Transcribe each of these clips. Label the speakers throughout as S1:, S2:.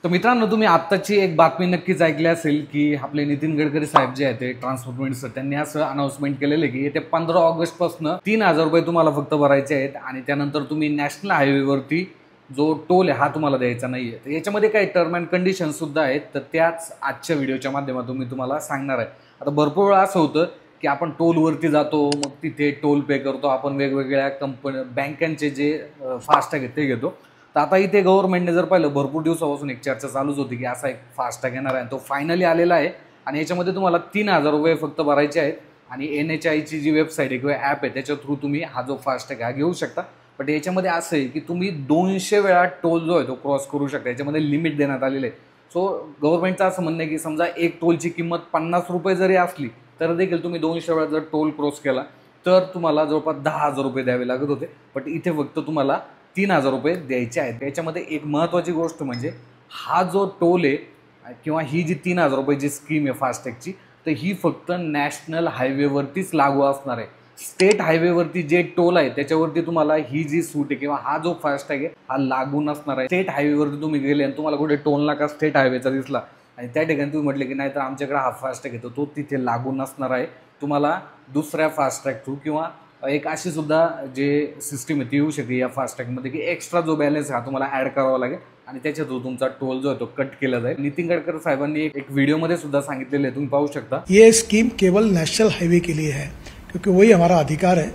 S1: तर मित्रांनो, तुम्ही आत्ताची एक बातमी नक्कीच ऐकली असेल की आपले नितीन गडकरी साहेब जे आहेत ते ट्रान्सपोर्ट मिनिस्टर त्यांनी असं अनाउन्समेंट केलेलं आहे की येत्या 15 ऑगस्टपासून 3,000 रुपये तुम्हाला फक्त भरायचे आहेत आणि त्यानंतर तुम्ही नॅशनल हायवेवरती जो टोल आहे हा तुम्हाला द्यायचा नाही आहे. तर याच्यामध्ये काही टर्म अँड कंडिशनसुद्धा आहेत, तर त्याच आजच्या व्हिडिओच्या माध्यमातून मी तुम्हाला सांगणार आहे. आता भरपूर वेळा असं होतं की आपण टोलवरती जातो, मग तिथे टोल पे करतो, आपण वेगवेगळ्या कंपनी बँकांचे जे फास्टॅग आहेत ते घेतो. तर आता इथे गव्हर्नमेंटने जर पाहिलं, भरपूर दिवसापासून एक चर्चा चालूच होती की असा एक फास्टॅग येणार आहे, तो फायनली आलेला आहे आणि याच्यामध्ये तुम्हाला 3,000 रुपये फक्त भरायचे आहेत आणि NHAIची जी वेबसाईट आहे किंवा ॲप आहे त्याच्या थ्रू तुम्ही हा जो फास्टॅग हा घेऊ शकता. बट याच्यामध्ये असं आहे की तुम्ही 200 वेळा टोल जो आहे तो क्रॉस करू शकता, याच्यामध्ये लिमिट देण्यात आलेलं आहे. सो गव्हर्नमेंटचं असं म्हणणं आहे की समजा एक टोलची किंमत 50 रुपये जरी असली तर देखील तुम्ही 200 वेळा जर टोल क्रॉस केला तर तुम्हाला जवळपास 10,000 रुपये द्यावे लागत होते. बट इथे फक्त तुम्हाला 3,000 रुपये द्यायचे आहेत. याच्यामध्ये एक महत्त्वाची गोष्ट म्हणजे हा जो टोल आहे किंवा ही जी 3,000 रुपयाची स्कीम आहे फास्टॅगची, तर ही फक्त नॅशनल हायवेवरतीच लागू असणार आहे. स्टेट हायवेवरती जे टोल आहे त्याच्यावरती तुम्हाला ही जी सूट आहे किंवा हा जो फास्टॅग आहे हा लागू नसणार आहे. स्टेट हायवेवरती तुम्ही गेले आणि तुम्हाला कुठे टोल नाका स्टेट हायवेचा दिसला आणि त्या ठिकाणी तुम्ही म्हटले की नाही तर आमच्याकडे हा फास्टॅग येतो, तो तिथे लागू नसणार आहे. तुम्हाला दुसऱ्या फास्टॅग थ्रू किंवा एक अशी सुद्धा जे सिस्टीम आहे ती येऊ शकते या फास्टॅगमध्ये की एक्स्ट्रा जो बॅलन्स हा तुम्हाला ॲड करावा लागेल आणि त्याच्या थ्रू तुमचा टोल जो आहे तो कट केला जाईल. नितीन गडकरी साहेबांनी एक व्हिडिओमध्ये सुद्धा सांगितलेलं आहे, तुम्ही पाहू शकता.
S2: ये स्कीम केवल नेशनल हाईवे के लिए है क्योंकि वही हमारा अधिकार है.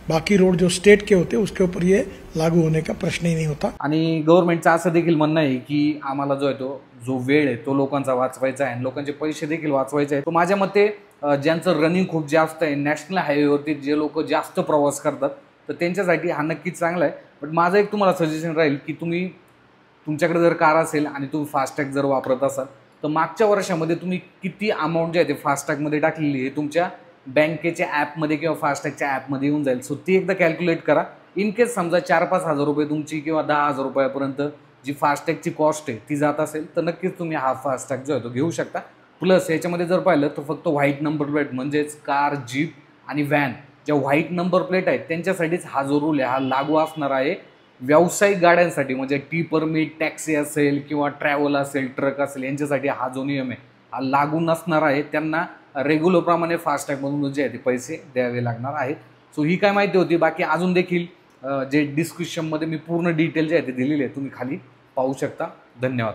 S2: बाकी रोड जो स्टेट के होते हैं उसके ऊपर ये लागू होने का प्रश्न ही नहीं होता.
S1: आणि गव्हर्नमेंटचं असं देखील म्हणणं आहे की आम्हाला जो आहे तो जो वेळ आहे तो लोकांचा वाचवायचा आहे आणि लोकांचे पैसे देखील वाचवायचे आहे. तो माझ्या मते ज्यांचं रनिंग खूप जास्त आहे, नॅशनल हायवेवरती जे लोक जास्त प्रवास करतात, तर त्यांच्यासाठी हा नक्कीच चांगला आहे. बट माझं एक तुम्हाला सजेशन राहील की तुम्ही तुमच्याकडे जर कार असेल आणि तुम्ही फास्टॅग जर वापरत असाल तर मागच्या वर्षामध्ये तुम्ही किती अमाऊंट जे आहे ते फास्टॅगमध्ये टाकलेली आहे तुमच्या बँकेच्या ॲपमध्ये किंवा फास्टॅगच्या ॲपमध्ये येऊन जाईल. सो ती एकदा कॅल्क्युलेट करा. इन केस समजा 4-5 हजार रुपये तुमची किंवा 10,000 रुपयापर्यंत जी फास्टॅगची कॉस्ट आहे ती जात असेल तर नक्कीच तुम्ही हा फास्टॅग जो आहे तो घेऊ शकता. प्लस याच्यामध्ये जर पाहिलं तर फक्त व्हाईट नंबर प्लेट म्हणजेच कार, जीप आणि व्हॅन ज्या व्हाईट नंबर प्लेट आहेत त्यांच्यासाठीच हा जो रूल आहे हा लागू असणार आहे. व्यावसायिक गाड्यांसाठी म्हणजे टी परमिट, टॅक्सी असेल किंवा ट्रॅव्हल असेल, ट्रक असेल यांच्यासाठी हा जो नियम आहे हा लागू नसणार आहे. त्यांना रेग्युलरप्रमाणे फास्टॅगमधून जे आहे ते पैसे द्यावे लागणार आहेत. सो ही काय माहिती होती. बाकी अजून देखील जे डिस्क्रिप्शनमध्ये मी पूर्ण डिटेल जे आहे ते दिलेले आहे, तुम्ही खाली पाहू शकता. धन्यवाद.